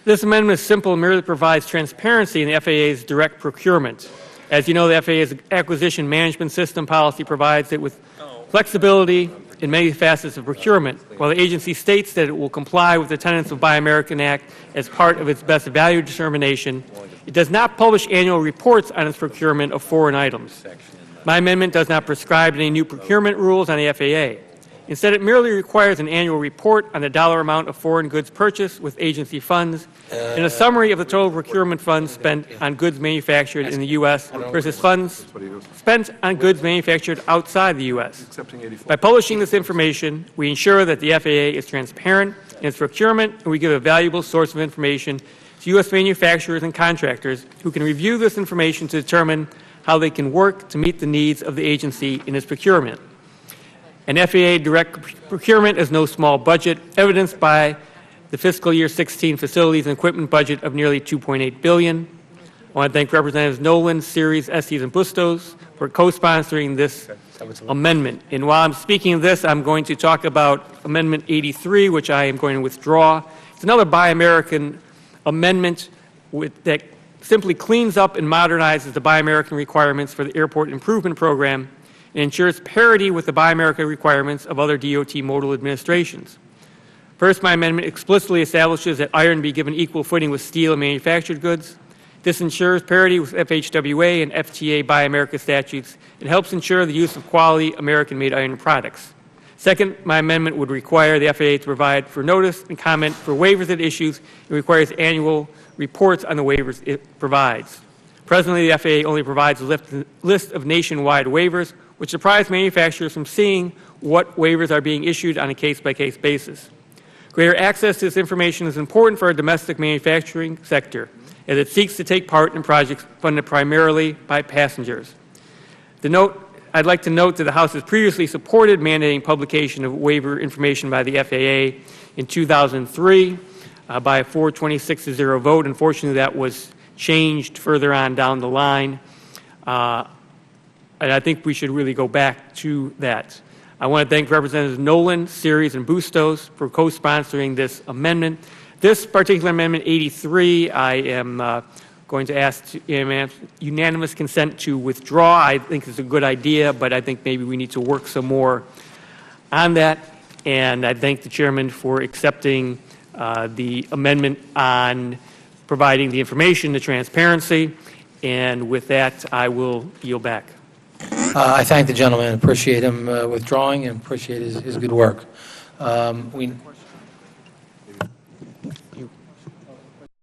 This amendment is simple and merely provides transparency in the FAA's direct procurement. As you know, the FAA's acquisition management system policy provides it with flexibility in many facets of procurement. While the agency states that it will comply with the tenets of the Buy American Act as part of its best value determination, it does not publish annual reports on its procurement of foreign items. My amendment does not prescribe any new procurement rules on the FAA. Instead, it merely requires an annual report on the dollar amount of foreign goods purchased with agency funds and a summary of the total procurement funds spent on goods manufactured in the U.S. versus funds spent on goods manufactured outside the U.S. By publishing this information, we ensure that the FAA is transparent in its procurement, and we give a valuable source of information to U.S. manufacturers and contractors who can review this information to determine how they can work to meet the needs of the agency in its procurement. An FAA direct procurement is no small budget, evidenced by the fiscal year 16 facilities and equipment budget of nearly $2.8 billion. I want to thank Representatives Nolan, Series, Estes, and Bustos for co-sponsoring this amendment. And while I'm speaking of this, I'm going to talk about Amendment 83, which I am going to withdraw. It's another Buy American amendment that simply cleans up and modernizes the Buy American requirements for the Airport Improvement Program and ensures parity with the Buy America requirements of other DOT modal administrations. First, my amendment explicitly establishes that iron be given equal footing with steel and manufactured goods. This ensures parity with FHWA and FTA Buy America statutes. It helps ensure the use of quality American-made iron products. Second, my amendment would require the FAA to provide for notice and comment for waivers it issues. It requires annual reports on the waivers it provides. Presently, the FAA only provides a list of nationwide waivers, which deprives manufacturers from seeing what waivers are being issued on a case-by-case basis. Greater access to this information is important for our domestic manufacturing sector, as it seeks to take part in projects funded primarily by passengers. I'd like to note that the House has previously supported mandating publication of waiver information by the FAA in 2003 by a 426-0 vote. Unfortunately, that was changed further on down the line, and I think we should really go back to that. I want to thank Representatives Nolan, Series, and Bustos for co-sponsoring this amendment. This particular amendment, 83, I am going to ask unanimous consent to withdraw. I think it's a good idea, but I think maybe we need to work some more on that. And I thank the Chairman for accepting the amendment on providing the information, the transparency. And with that, I will yield back. I thank the gentleman, appreciate him withdrawing, and appreciate his good work.